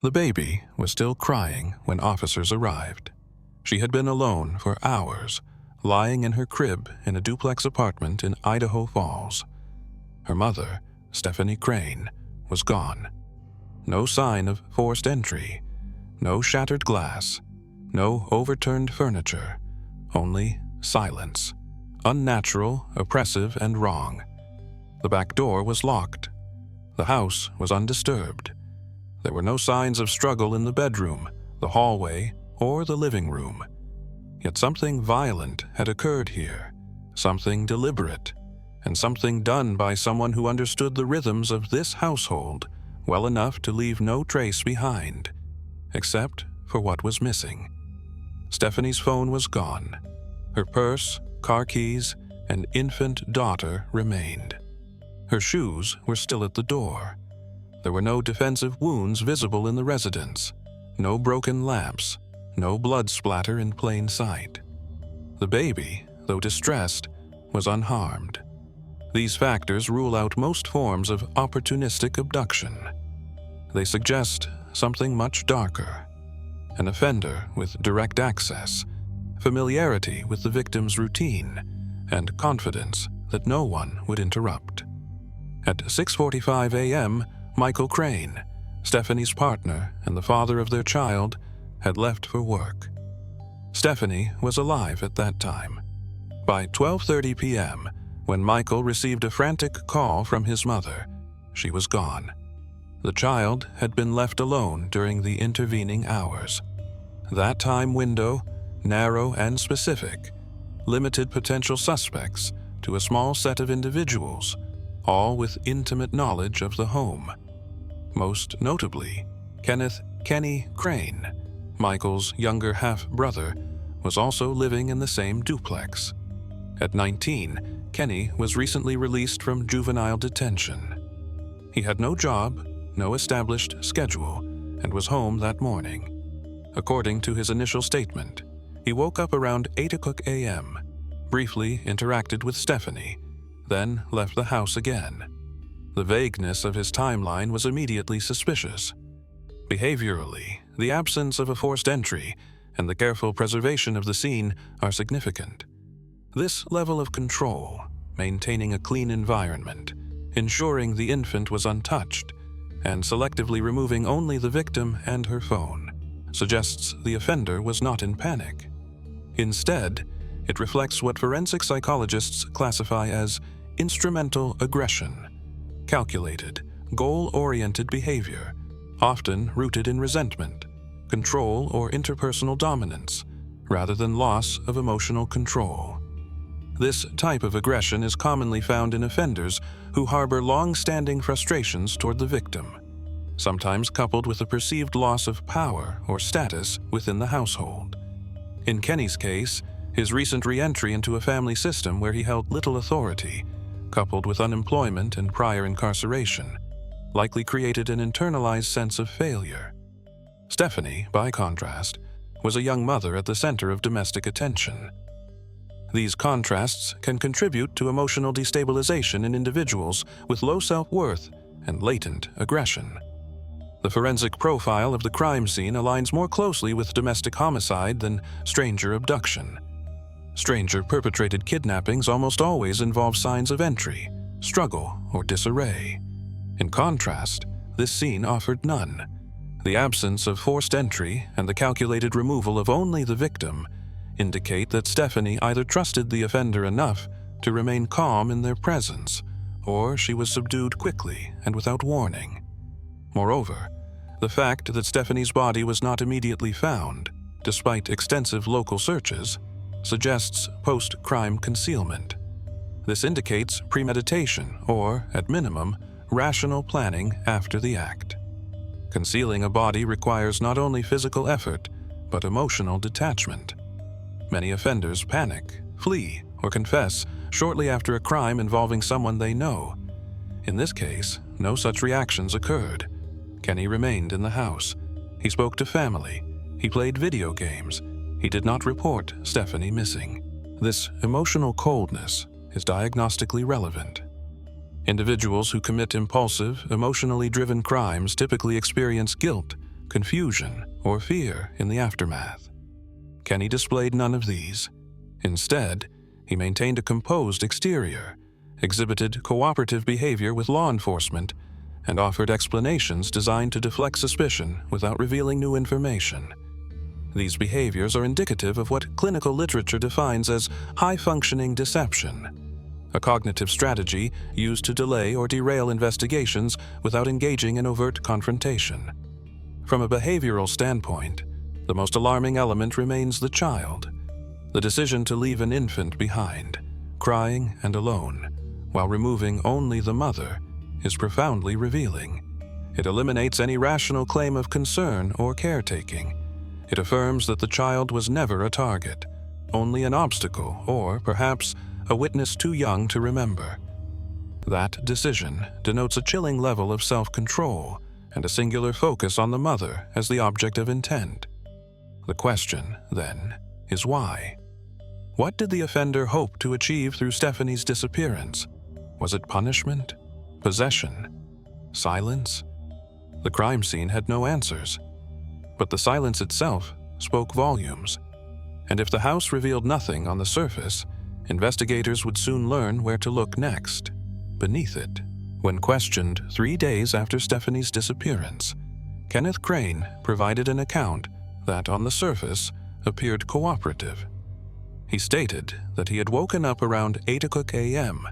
The baby was still crying when officers arrived. She had been alone for hours, lying in her crib in a duplex apartment in Idaho Falls. Her mother, Stephanie Crane, was gone. No sign of forced entry, no shattered glass, no overturned furniture, only silence, unnatural, oppressive, and wrong. The back door was locked. The house was undisturbed. There were no signs of struggle in the bedroom, the hallway, or the living room. Yet something violent had occurred here, something deliberate, and something done by someone who understood the rhythms of this household well enough to leave no trace behind, except for what was missing. Stephanie's phone was gone. Her purse, car keys, and infant daughter remained. Her shoes were still at the door. There were no defensive wounds visible in the residence, no broken lamps, no blood splatter in plain sight. The baby, though distressed, was unharmed. These factors rule out most forms of opportunistic abduction. They suggest something much darker: an offender with direct access, familiarity with the victim's routine, and confidence that no one would interrupt. At 6:45 a.m., Michael Crane, Stephanie's partner and the father of their child, had left for work. Stephanie was alive at that time. By 12:30 p.m., when Michael received a frantic call from his mother, she was gone. The child had been left alone during the intervening hours. That time window, narrow and specific, limited potential suspects to a small set of individuals, all with intimate knowledge of the home. Most notably, Kenny Crane, Michael's younger half-brother, was also living in the same duplex. At 19, Kenny was recently released from juvenile detention. He had no job, no established schedule, and was home that morning. According to his initial statement, he woke up around 8:00 a.m., briefly interacted with Stephanie, then left the house again. The vagueness of his timeline was immediately suspicious. Behaviorally, the absence of a forced entry and the careful preservation of the scene are significant. This level of control, maintaining a clean environment, ensuring the infant was untouched, and selectively removing only the victim and her phone, suggests the offender was not in panic. Instead, it reflects what forensic psychologists classify as instrumental aggression, calculated, goal-oriented behavior, often rooted in resentment, control, or interpersonal dominance, rather than loss of emotional control. This type of aggression is commonly found in offenders who harbor long-standing frustrations toward the victim, sometimes coupled with a perceived loss of power or status within the household. In Kenny's case, his recent re-entry into a family system where he held little authority, coupled with unemployment and prior incarceration, likely created an internalized sense of failure. Stephanie, by contrast, was a young mother at the center of domestic attention. These contrasts can contribute to emotional destabilization in individuals with low self-worth and latent aggression. The forensic profile of the crime scene aligns more closely with domestic homicide than stranger abduction. Stranger-perpetrated kidnappings almost always involve signs of entry, struggle, or disarray. In contrast, this scene offered none. The absence of forced entry and the calculated removal of only the victim indicate that Stephanie either trusted the offender enough to remain calm in their presence, or she was subdued quickly and without warning. Moreover, the fact that Stephanie's body was not immediately found, despite extensive local searches, suggests post-crime concealment. This indicates premeditation or, at minimum, rational planning after the act. Concealing a body requires not only physical effort, but emotional detachment. Many offenders panic, flee, or confess shortly after a crime involving someone they know. In this case, no such reactions occurred. Kenny remained in the house. He spoke to family. He played video games. He did not report Stephanie missing. This emotional coldness is diagnostically relevant. Individuals who commit impulsive, emotionally driven crimes typically experience guilt, confusion, or fear in the aftermath. Kenny displayed none of these. Instead, he maintained a composed exterior, exhibited cooperative behavior with law enforcement, and offered explanations designed to deflect suspicion without revealing new information. These behaviors are indicative of what clinical literature defines as high-functioning deception, a cognitive strategy used to delay or derail investigations without engaging in overt confrontation. From a behavioral standpoint, the most alarming element remains the child. The decision to leave an infant behind, crying and alone, while removing only the mother, is profoundly revealing. It eliminates any rational claim of concern or caretaking. It affirms that the child was never a target, only an obstacle or, perhaps, a witness too young to remember. That decision denotes a chilling level of self-control and a singular focus on the mother as the object of intent. The question, then, is why? What did the offender hope to achieve through Stephanie's disappearance? Was it punishment? Possession? Silence? The crime scene had no answers. But the silence itself spoke volumes. And if the house revealed nothing on the surface, investigators would soon learn where to look next, beneath it. When questioned 3 days after Stephanie's disappearance, Kenneth Crane provided an account that, on the surface, appeared cooperative. He stated that he had woken up around 8 a.m.,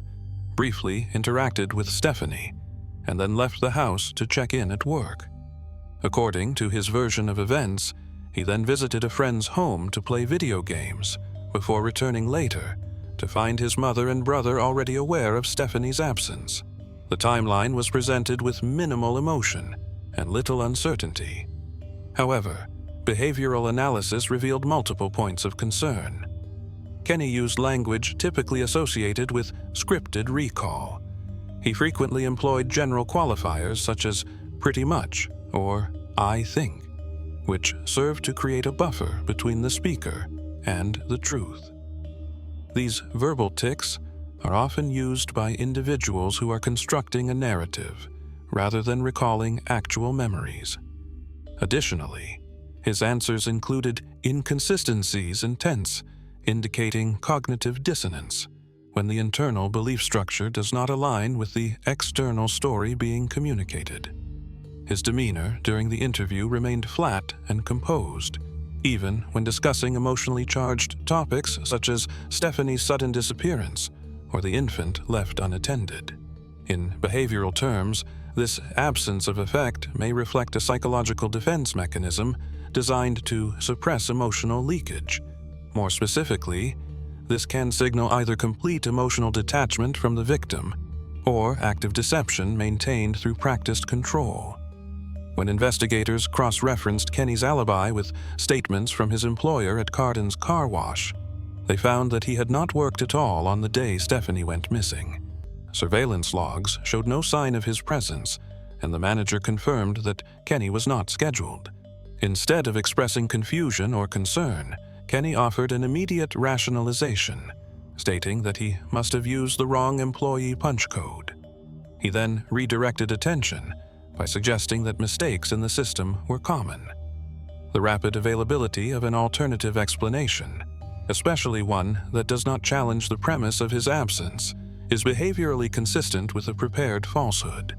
briefly interacted with Stephanie, and then left the house to check in at work. According to his version of events, he then visited a friend's home to play video games before returning later to find his mother and brother already aware of Stephanie's absence. The timeline was presented with minimal emotion and little uncertainty. However, behavioral analysis revealed multiple points of concern. Kenny used language typically associated with scripted recall. He frequently employed general qualifiers such as pretty much or I think, which served to create a buffer between the speaker and the truth. These verbal tics are often used by individuals who are constructing a narrative rather than recalling actual memories. Additionally, his answers included inconsistencies in tense, indicating cognitive dissonance when the internal belief structure does not align with the external story being communicated. His demeanor during the interview remained flat and composed, even when discussing emotionally charged topics such as Stephanie's sudden disappearance or the infant left unattended. In behavioral terms, this absence of effect may reflect a psychological defense mechanism designed to suppress emotional leakage. More specifically, this can signal either complete emotional detachment from the victim or active deception maintained through practiced control. When investigators cross-referenced Kenny's alibi with statements from his employer at Cardin's car wash, they found that he had not worked at all on the day Stephanie went missing. Surveillance logs showed no sign of his presence, and the manager confirmed that Kenny was not scheduled. Instead of expressing confusion or concern, Kenny offered an immediate rationalization, stating that he must have used the wrong employee punch code. He then redirected attention by suggesting that mistakes in the system were common. The rapid availability of an alternative explanation, especially one that does not challenge the premise of his absence, is behaviorally consistent with a prepared falsehood.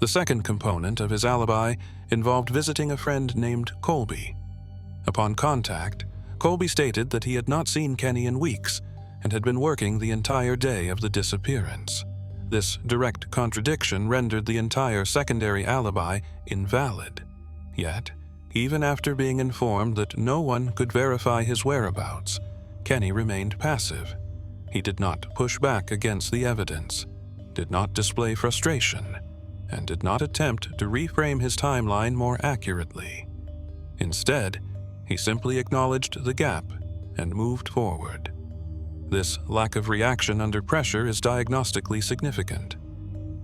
The second component of his alibi involved visiting a friend named Colby. Upon contact, Colby stated that he had not seen Kenny in weeks and had been working the entire day of the disappearance. This direct contradiction rendered the entire secondary alibi invalid. Yet, even after being informed that no one could verify his whereabouts, Kenny remained passive. He did not push back against the evidence, did not display frustration, and did not attempt to reframe his timeline more accurately. Instead, he simply acknowledged the gap and moved forward. This lack of reaction under pressure is diagnostically significant.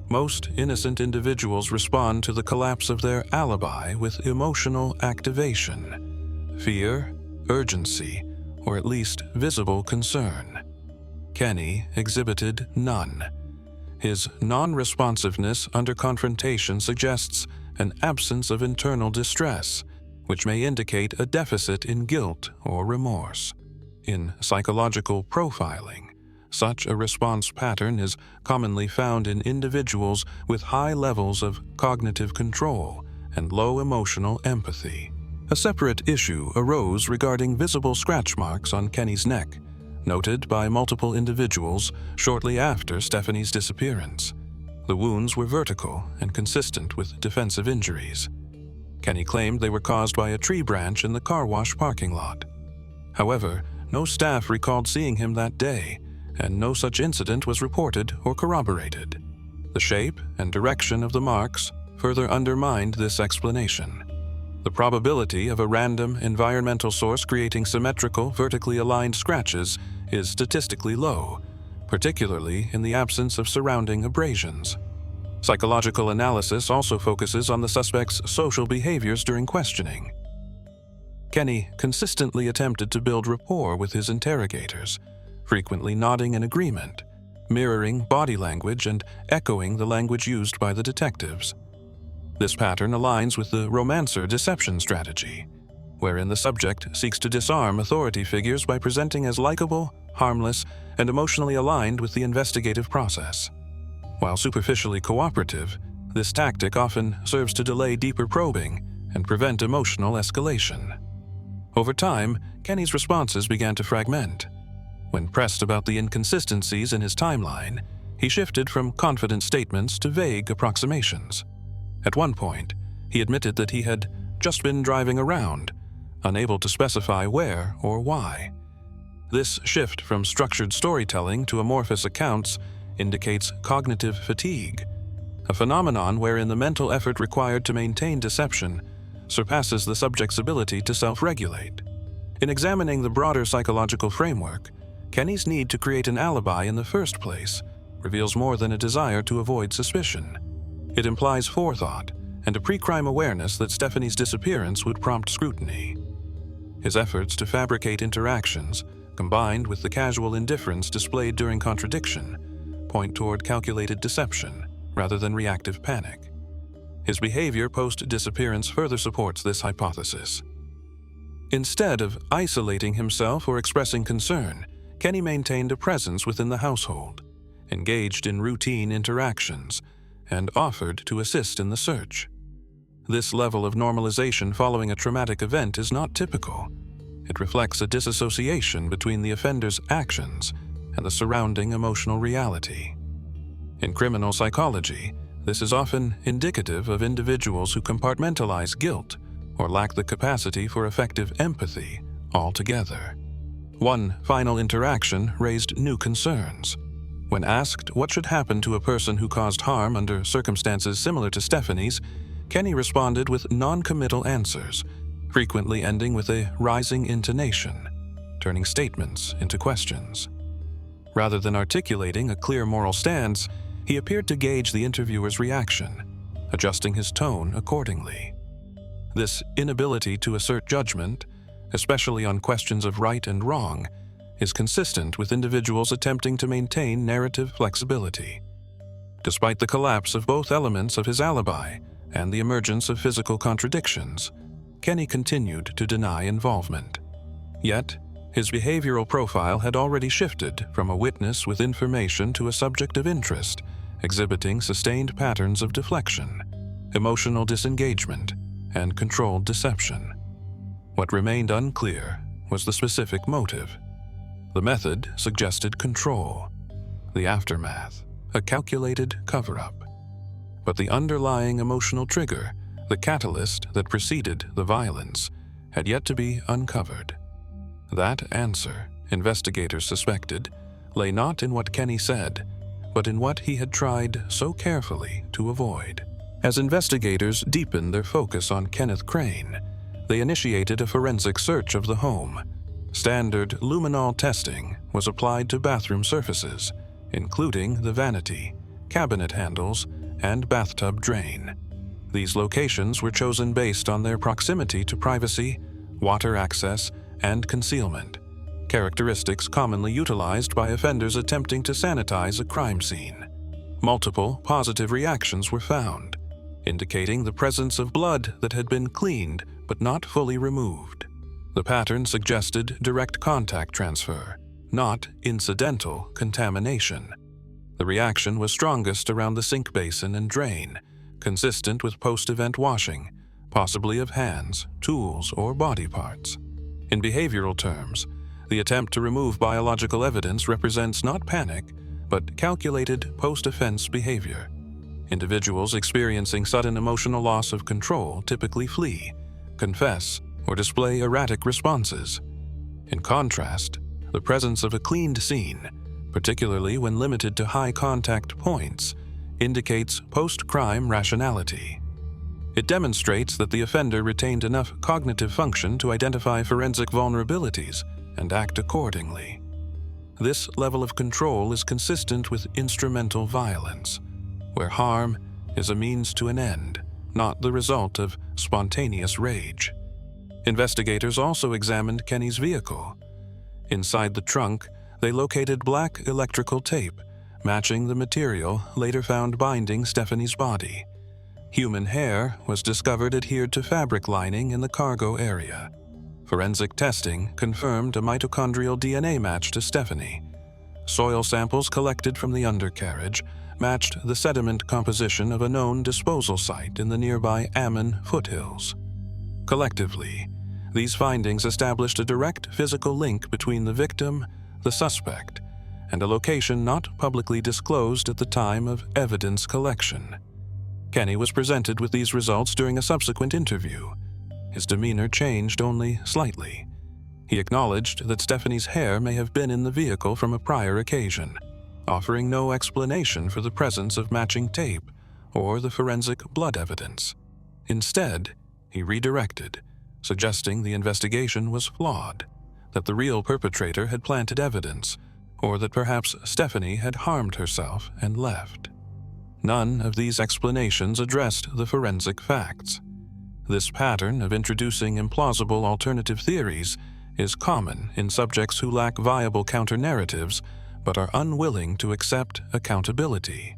Most innocent individuals respond to the collapse of their alibi with emotional activation, fear, urgency, or at least visible concern. Kenny exhibited none. His non-responsiveness under confrontation suggests an absence of internal distress, which may indicate a deficit in guilt or remorse. In psychological profiling, such a response pattern is commonly found in individuals with high levels of cognitive control and low emotional empathy. A separate issue arose regarding visible scratch marks on Kenny's neck, noted by multiple individuals shortly after Stephanie's disappearance. The wounds were vertical and consistent with defensive injuries. Kenny claimed they were caused by a tree branch in the car wash parking lot. However, no staff recalled seeing him that day, and no such incident was reported or corroborated. The shape and direction of the marks further undermined this explanation. The probability of a random environmental source creating symmetrical, vertically aligned scratches is statistically low, particularly in the absence of surrounding abrasions. Psychological analysis also focuses on the suspect's social behaviors during questioning. Kenny consistently attempted to build rapport with his interrogators, frequently nodding in agreement, mirroring body language and echoing the language used by the detectives. This pattern aligns with the romancer deception strategy, wherein the subject seeks to disarm authority figures by presenting as likable, harmless, and emotionally aligned with the investigative process. While superficially cooperative, this tactic often serves to delay deeper probing and prevent emotional escalation. Over time, Kenny's responses began to fragment. When pressed about the inconsistencies in his timeline, he shifted from confident statements to vague approximations. At one point, he admitted that he had just been driving around, unable to specify where or why. This shift from structured storytelling to amorphous accounts indicates cognitive fatigue, a phenomenon wherein the mental effort required to maintain deception surpasses the subject's ability to self-regulate. In examining the broader psychological framework, Kenny's need to create an alibi in the first place reveals more than a desire to avoid suspicion. It implies forethought and a pre-crime awareness that Stephanie's disappearance would prompt scrutiny. His efforts to fabricate interactions, combined with the casual indifference displayed during contradiction, point toward calculated deception rather than reactive panic. His behavior post-disappearance further supports this hypothesis. Instead of isolating himself or expressing concern, Kenny maintained a presence within the household, engaged in routine interactions, and offered to assist in the search. This level of normalization following a traumatic event is not typical. It reflects a disassociation between the offender's actions and the surrounding emotional reality. In criminal psychology, this is often indicative of individuals who compartmentalize guilt or lack the capacity for effective empathy altogether. One final interaction raised new concerns. When asked what should happen to a person who caused harm under circumstances similar to Stephanie's, Kenny responded with non-committal answers, frequently ending with a rising intonation, turning statements into questions. Rather than articulating a clear moral stance, he appeared to gauge the interviewer's reaction, adjusting his tone accordingly. This inability to assert judgment, especially on questions of right and wrong, is consistent with individuals attempting to maintain narrative flexibility. Despite the collapse of both elements of his alibi and the emergence of physical contradictions, Kenny continued to deny involvement. Yet, his behavioral profile had already shifted from a witness with information to a subject of interest, exhibiting sustained patterns of deflection, emotional disengagement, and controlled deception. What remained unclear was the specific motive. The method suggested control, the aftermath, a calculated cover-up. But the underlying emotional trigger, the catalyst that preceded the violence, had yet to be uncovered. That answer, investigators suspected, lay not in what Kenny said, but in what he had tried so carefully to avoid. As investigators deepened their focus on Kenneth Crane, they initiated a forensic search of the home. Standard luminol testing was applied to bathroom surfaces, including the vanity, cabinet handles, and bathtub drain. These locations were chosen based on their proximity to privacy, water access, and concealment, characteristics commonly utilized by offenders attempting to sanitize a crime scene. Multiple positive reactions were found. indicating the presence of blood that had been cleaned but not fully removed. The pattern suggested direct contact transfer, not incidental contamination. The reaction was strongest around the sink basin and drain, consistent with post-event washing, possibly of hands, tools, or body parts. In behavioral terms, the attempt to remove biological evidence represents not panic, but calculated post-offense behavior. Individuals experiencing sudden emotional loss of control typically flee, confess, or display erratic responses. In contrast, the presence of a cleaned scene, particularly when limited to high-contact points, indicates post-crime rationality. It demonstrates that the offender retained enough cognitive function to identify forensic vulnerabilities and act accordingly. This level of control is consistent with instrumental violence, where harm is a means to an end, not the result of spontaneous rage. Investigators also examined Kenny's vehicle. Inside the trunk, they located black electrical tape, matching the material later found binding Stephanie's body. Human hair was discovered adhered to fabric lining in the cargo area. Forensic testing confirmed a mitochondrial DNA match to Stephanie. Soil samples collected from the undercarriage matched the sediment composition of a known disposal site in the nearby Ammon foothills. Collectively, these findings established a direct physical link between the victim, the suspect, and a location not publicly disclosed at the time of evidence collection. Kenny was presented with these results during a subsequent interview. His demeanor changed only slightly. He acknowledged that Stephanie's hair may have been in the vehicle from a prior occasion, offering no explanation for the presence of matching tape or the forensic blood evidence. Instead, he redirected, suggesting the investigation was flawed, that the real perpetrator had planted evidence, or that perhaps Stephanie had harmed herself and left. None of these explanations addressed the forensic facts. This pattern of introducing implausible alternative theories is common in subjects who lack viable counter-narratives but are unwilling to accept accountability.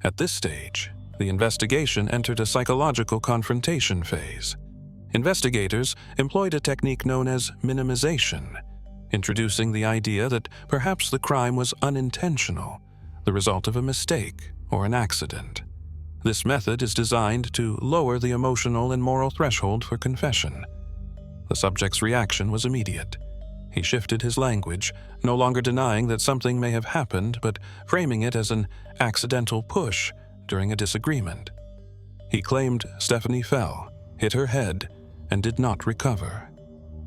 At this stage, the investigation entered a psychological confrontation phase. Investigators employed a technique known as minimization, introducing the idea that perhaps the crime was unintentional, the result of a mistake or an accident. This method is designed to lower the emotional and moral threshold for confession. The subject's reaction was immediate. He shifted his language, no longer denying that something may have happened, but framing it as an accidental push during a disagreement. He claimed Stephanie fell, hit her head, and did not recover.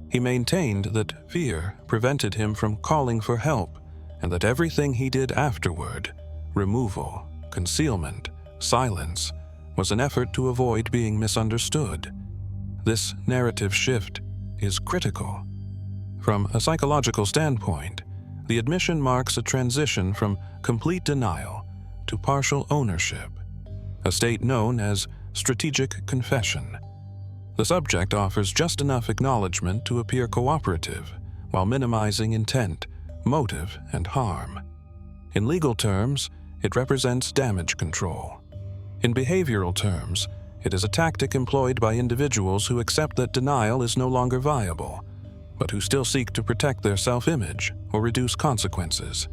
He maintained that fear prevented him from calling for help, and that everything he did afterward, removal, concealment, silence, was an effort to avoid being misunderstood. This narrative shift is critical. From a psychological standpoint, the admission marks a transition from complete denial to partial ownership, a state known as strategic confession. The subject offers just enough acknowledgement to appear cooperative, while minimizing intent, motive, and harm. In legal terms, it represents damage control. In behavioral terms, it is a tactic employed by individuals who accept that denial is no longer viable, but who still seek to protect their self-image or reduce consequences.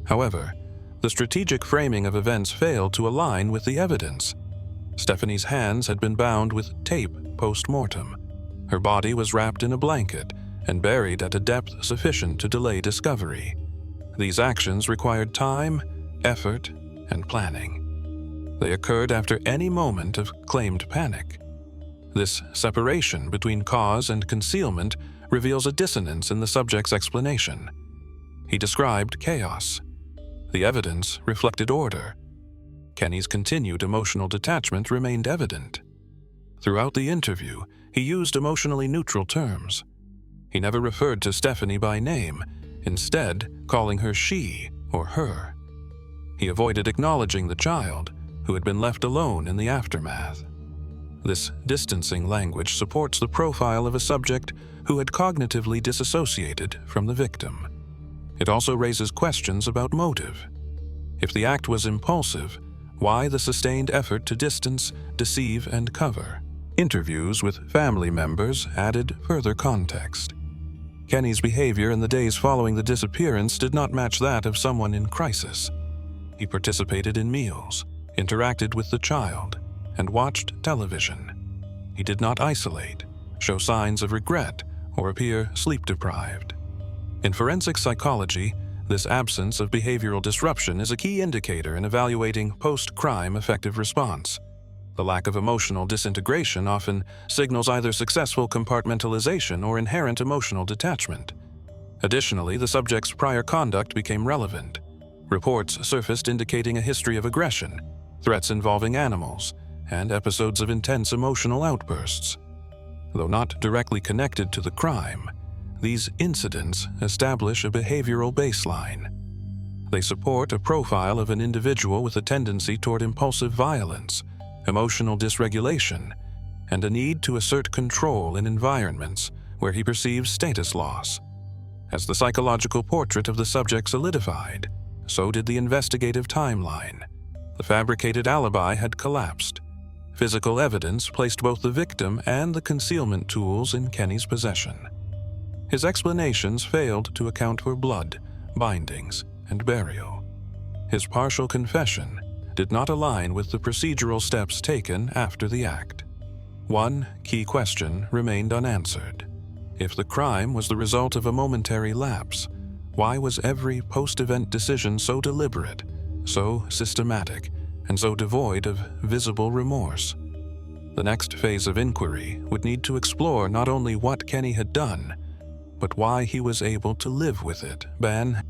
However, the strategic framing of events failed to align with the evidence. Stephanie's hands had been bound with tape post-mortem. Her body was wrapped in a blanket and buried at a depth sufficient to delay discovery. These actions required time, effort, and planning. They occurred after any moment of claimed panic. This separation between cause and concealment reveals a dissonance in the subject's explanation. He described chaos. The evidence reflected order. Kenny's continued emotional detachment remained evident. Throughout the interview, he used emotionally neutral terms. He never referred to Stephanie by name, instead calling her she or her. He avoided acknowledging the child, who had been left alone in the aftermath. This distancing language supports the profile of a subject who had cognitively disassociated from the victim. It also raises questions about motive. If the act was impulsive, Why the sustained effort to distance, deceive, and cover? Interviews with family members added further context. Kenny's behavior in the days following the disappearance did not match that of someone in crisis. He participated in meals, interacted with the child, and watched television. He did not isolate, show signs of regret, or appear sleep-deprived. In forensic psychology, this absence of behavioral disruption is a key indicator in evaluating post-crime effective response. The lack of emotional disintegration often signals either successful compartmentalization or inherent emotional detachment. Additionally, the subject's prior conduct became relevant. Reports surfaced indicating a history of aggression, threats involving animals, and episodes of intense emotional outbursts. Though not directly connected to the crime, these incidents establish a behavioral baseline. They support a profile of an individual with a tendency toward impulsive violence, emotional dysregulation, and a need to assert control in environments where he perceives status loss. As the psychological portrait of the subject solidified, so did the investigative timeline. The fabricated alibi had collapsed. Physical evidence placed both the victim and the concealment tools in Kenny's possession. His explanations failed to account for blood, bindings, and burial. His partial confession did not align with the procedural steps taken after the act. One key question remained unanswered. If the crime was the result of a momentary lapse, why was every post-event decision so deliberate, so systematic, and so devoid of visible remorse? The next phase of inquiry would need to explore not only what Kenny had done, but why he was able to live with it.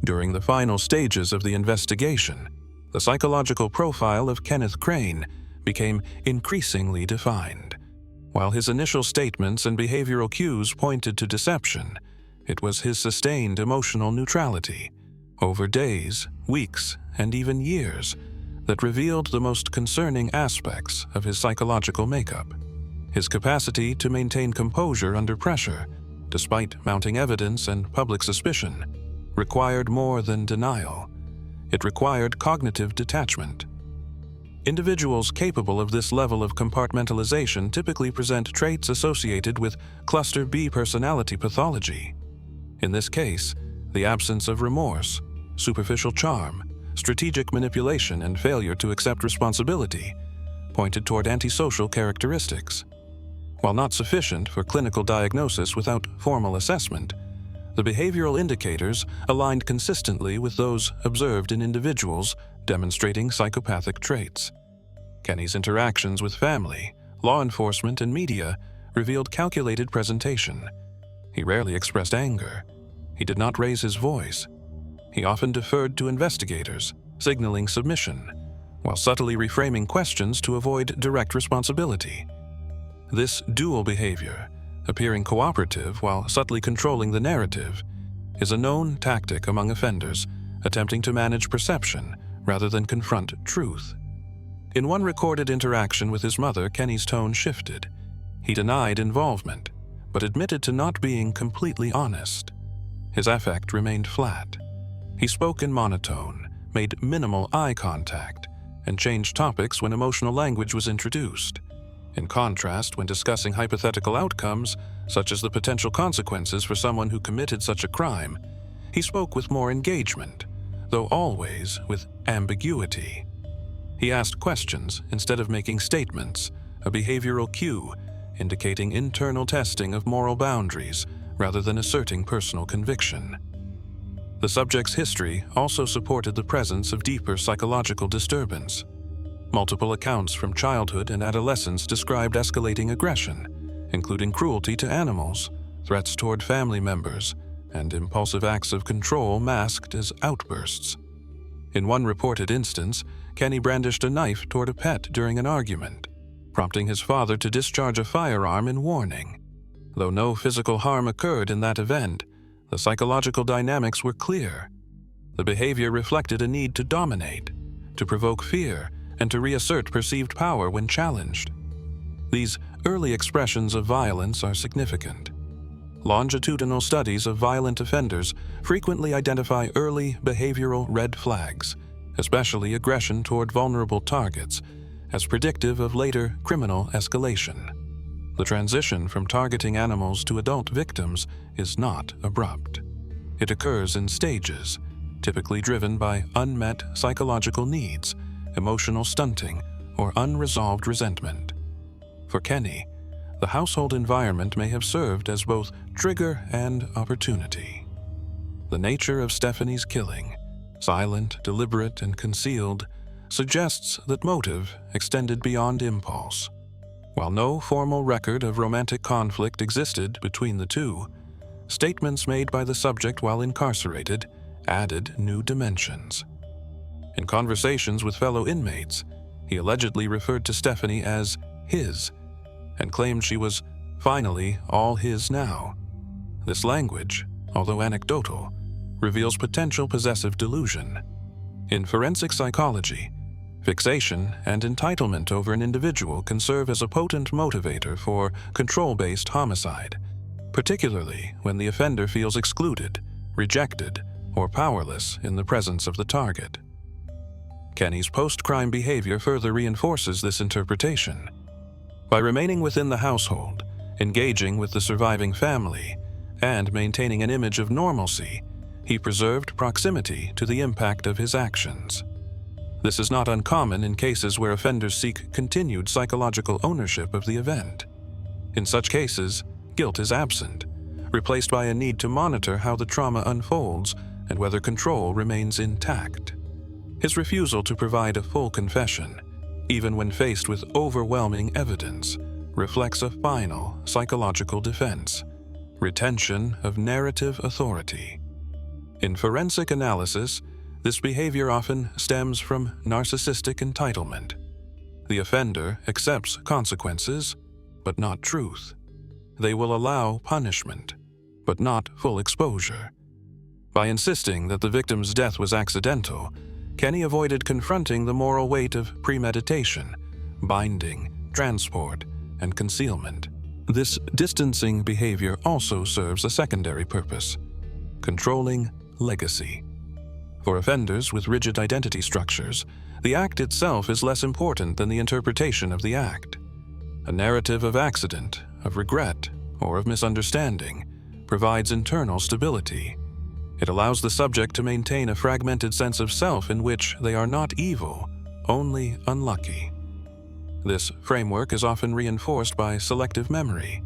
During the final stages of the investigation, the psychological profile of Kenneth Crane became increasingly defined. While his initial statements and behavioral cues pointed to deception, it was his sustained emotional neutrality, over days, weeks, and even years, that revealed the most concerning aspects of his psychological makeup. His capacity to maintain composure under pressure, despite mounting evidence and public suspicion, required more than denial. It required cognitive detachment. Individuals capable of this level of compartmentalization typically present traits associated with cluster B personality pathology. In this case, the absence of remorse, superficial charm, strategic manipulation, and failure to accept responsibility pointed toward antisocial characteristics. While not sufficient for clinical diagnosis without formal assessment, the behavioral indicators aligned consistently with those observed in individuals demonstrating psychopathic traits. Kenny's interactions with family, law enforcement, and media revealed calculated presentation. He rarely expressed anger. He did not raise his voice. He often deferred to investigators, signaling submission, while subtly reframing questions to avoid direct responsibility. This dual behavior, appearing cooperative while subtly controlling the narrative, is a known tactic among offenders attempting to manage perception rather than confront truth. In one recorded interaction with his mother, Kenny's tone shifted. He denied involvement, but admitted to not being completely honest. His affect remained flat. He spoke in monotone, made minimal eye contact, and changed topics when emotional language was introduced. In contrast, when discussing hypothetical outcomes, such as the potential consequences for someone who committed such a crime, he spoke with more engagement, though always with ambiguity. He asked questions instead of making statements, a behavioral cue indicating internal testing of moral boundaries rather than asserting personal conviction. The subject's history also supported the presence of deeper psychological disturbance. Multiple accounts from childhood and adolescence described escalating aggression, including cruelty to animals, threats toward family members, and impulsive acts of control masked as outbursts. In one reported instance, Kenny brandished a knife toward a pet during an argument, prompting his father to discharge a firearm in warning. Though no physical harm occurred in that event, the psychological dynamics were clear. The behavior reflected a need to dominate, to provoke fear, and to reassert perceived power when challenged. These early expressions of violence are significant. Longitudinal studies of violent offenders frequently identify early behavioral red flags, especially aggression toward vulnerable targets, as predictive of later criminal escalation. The transition from targeting animals to adult victims is not abrupt. It occurs in stages, typically driven by unmet psychological needs, emotional stunting, or unresolved resentment. For Kenny, the household environment may have served as both trigger and opportunity. The nature of Stephanie's killing, silent, deliberate, and concealed, suggests that motive extended beyond impulse. While no formal record of romantic conflict existed between the two, statements made by the subject while incarcerated added new dimensions. In conversations with fellow inmates, he allegedly referred to Stephanie as his and claimed she was finally all his now. This language, although anecdotal, reveals potential possessive delusion. In forensic psychology, fixation and entitlement over an individual can serve as a potent motivator for control-based homicide, particularly when the offender feels excluded, rejected, or powerless in the presence of the target. Kenny's post-crime behavior further reinforces this interpretation. By remaining within the household, engaging with the surviving family, and maintaining an image of normalcy, he preserved proximity to the impact of his actions. This is not uncommon in cases where offenders seek continued psychological ownership of the event. In such cases, guilt is absent, replaced by a need to monitor how the trauma unfolds and whether control remains intact. His refusal to provide a full confession, even when faced with overwhelming evidence, reflects a final psychological defense: retention of narrative authority. In forensic analysis, this behavior often stems from narcissistic entitlement. The offender accepts consequences, but not truth. They will allow punishment, but not full exposure. By insisting that the victim's death was accidental, Kenny avoided confronting the moral weight of premeditation, binding, transport, and concealment. This distancing behavior also serves a secondary purpose: controlling legacy. For offenders with rigid identity structures, the act itself is less important than the interpretation of the act. A narrative of accident, of regret, or of misunderstanding provides internal stability. It allows the subject to maintain a fragmented sense of self in which they are not evil, only unlucky. This framework is often reinforced by selective memory,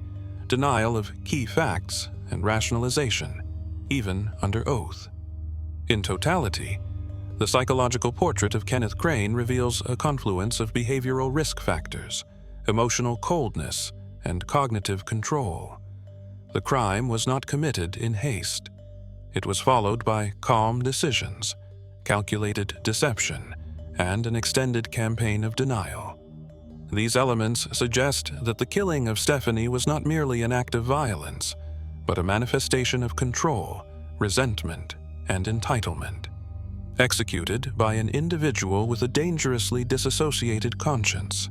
denial of key facts, and rationalization, even under oath. In totality, the psychological portrait of Kenneth Crane reveals a confluence of behavioral risk factors, emotional coldness, and cognitive control. The crime was not committed in haste. It was followed by calm decisions, calculated deception, and an extended campaign of denial. These elements suggest that the killing of Stephanie was not merely an act of violence, but a manifestation of control, resentment, and entitlement, executed by an individual with a dangerously disassociated conscience.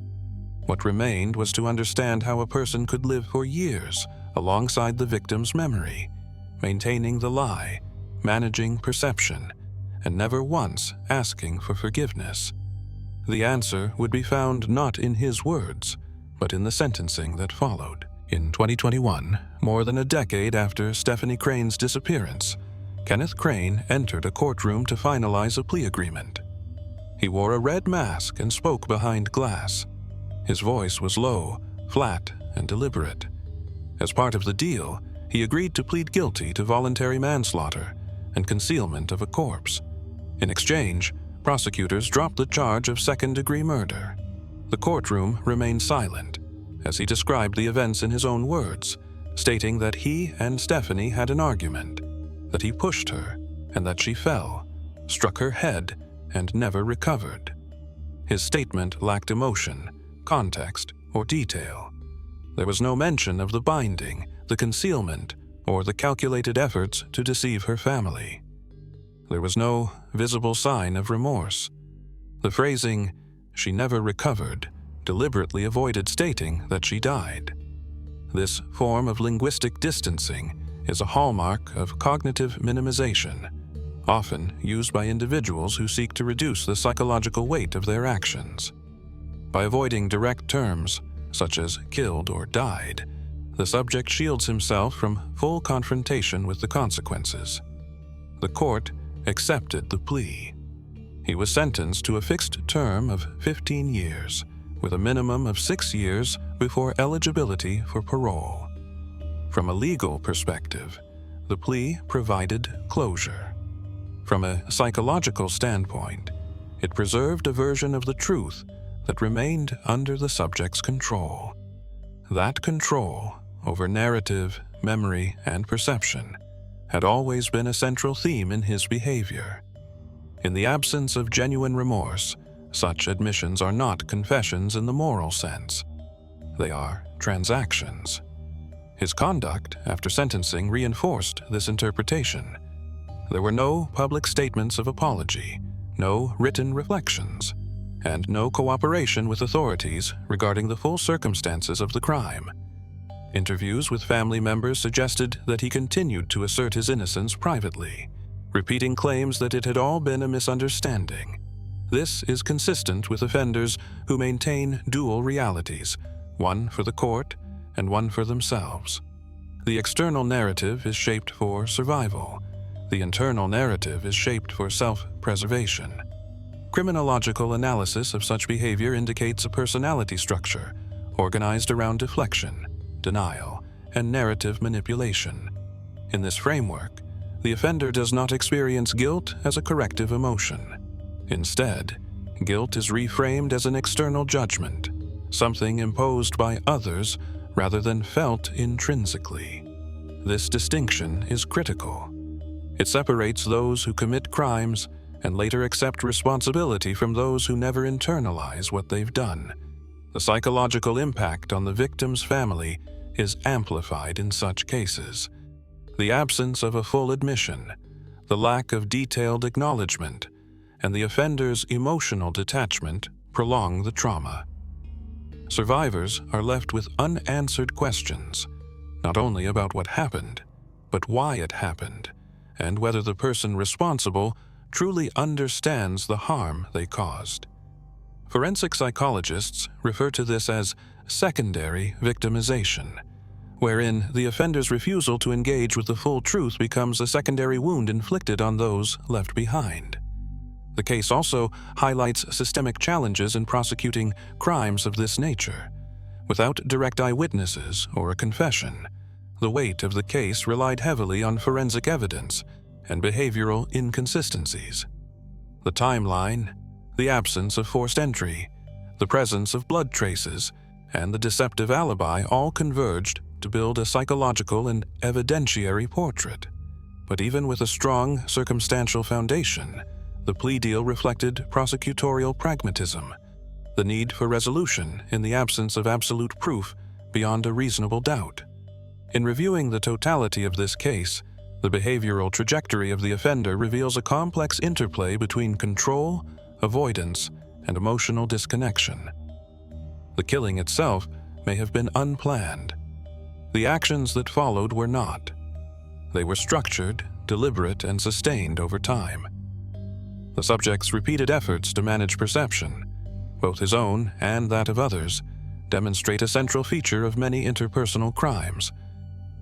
What remained was to understand how a person could live for years alongside the victim's memory, maintaining the lie, managing perception, and never once asking for forgiveness. The answer would be found not in his words, but in the sentencing that followed. In 2021, more than a decade after Stephanie Crane's disappearance, Kenneth Crane entered a courtroom to finalize a plea agreement. He wore a red mask and spoke behind glass. His voice was low, flat, and deliberate. As part of the deal, he agreed to plead guilty to voluntary manslaughter and concealment of a corpse. In exchange, prosecutors dropped the charge of second-degree murder. The courtroom remained silent as he described the events in his own words, stating that he and Stephanie had an argument, that he pushed her, and that she fell, struck her head, and never recovered. His statement lacked emotion, context, or detail. There was no mention of the binding, the concealment, or the calculated efforts to deceive her family. There was no visible sign of remorse. The phrasing, "she never recovered," deliberately avoided stating that she died. This form of linguistic distancing is a hallmark of cognitive minimization, often used by individuals who seek to reduce the psychological weight of their actions. By avoiding direct terms, such as killed or died, the subject shields himself from full confrontation with the consequences. The court accepted the plea. He was sentenced to a fixed term of 15 years, with a minimum of 6 years before eligibility for parole. From a legal perspective, the plea provided closure. From a psychological standpoint, it preserved a version of the truth that remained under the subject's control. That control over narrative, memory, and perception had always been a central theme in his behavior. In the absence of genuine remorse, such admissions are not confessions in the moral sense. They are transactions. His conduct after sentencing reinforced this interpretation. There were no public statements of apology, no written reflections, and no cooperation with authorities regarding the full circumstances of the crime. Interviews with family members suggested that he continued to assert his innocence privately, repeating claims that it had all been a misunderstanding. This is consistent with offenders who maintain dual realities, one for the court and one for themselves. The external narrative is shaped for survival. The internal narrative is shaped for self-preservation. Criminological analysis of such behavior indicates a personality structure organized around deflection, denial, and narrative manipulation. In this framework, the offender does not experience guilt as a corrective emotion. Instead, guilt is reframed as an external judgment, something imposed by others rather than felt intrinsically. This distinction is critical. It separates those who commit crimes and later accept responsibility from those who never internalize what they've done. The psychological impact on the victim's family is amplified in such cases. The absence of a full admission, the lack of detailed acknowledgement, and the offender's emotional detachment prolong the trauma. Survivors are left with unanswered questions, not only about what happened, but why it happened, and whether the person responsible truly understands the harm they caused. Forensic psychologists refer to this as secondary victimization, wherein the offender's refusal to engage with the full truth becomes a secondary wound inflicted on those left behind. The case also highlights systemic challenges in prosecuting crimes of this nature. Without direct eyewitnesses or a confession, the weight of the case relied heavily on forensic evidence and behavioral inconsistencies. The timeline, the absence of forced entry, the presence of blood traces, and the deceptive alibi all converged to build a psychological and evidentiary portrait. But even with a strong circumstantial foundation, the plea deal reflected prosecutorial pragmatism, the need for resolution in the absence of absolute proof beyond a reasonable doubt. In reviewing the totality of this case, the behavioral trajectory of the offender reveals a complex interplay between control, avoidance, and emotional disconnection. The killing itself may have been unplanned. The actions that followed were not. They were structured, deliberate, and sustained over time. The subject's repeated efforts to manage perception, both his own and that of others, demonstrate a central feature of many interpersonal crimes: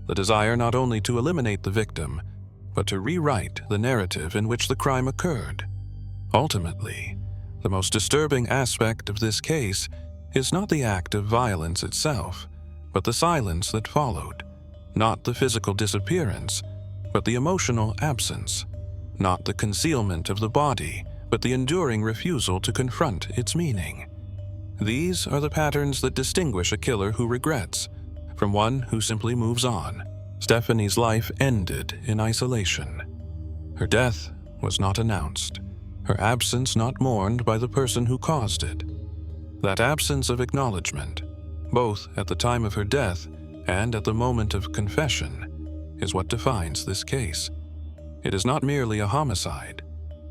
the desire not only to eliminate the victim, but to rewrite the narrative in which the crime occurred. Ultimately, the most disturbing aspect of this case is not the act of violence itself, but the silence that followed, not the physical disappearance, but the emotional absence, not the concealment of the body, but the enduring refusal to confront its meaning. These are the patterns that distinguish a killer who regrets from one who simply moves on. Stephanie's life ended in isolation. Her death was not announced, her absence not mourned by the person who caused it. That absence of acknowledgement, both at the time of her death and at the moment of confession, is what defines this case. It is not merely a homicide.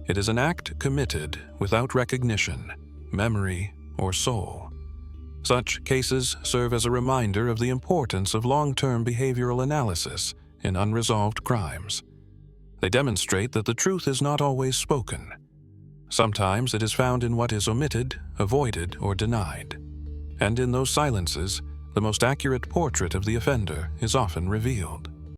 It is an act committed without recognition, memory, or soul. Such cases serve as a reminder of the importance of long-term behavioral analysis in unresolved crimes. They demonstrate that the truth is not always spoken. Sometimes it is found in what is omitted, avoided, or denied. And in those silences, the most accurate portrait of the offender is often revealed.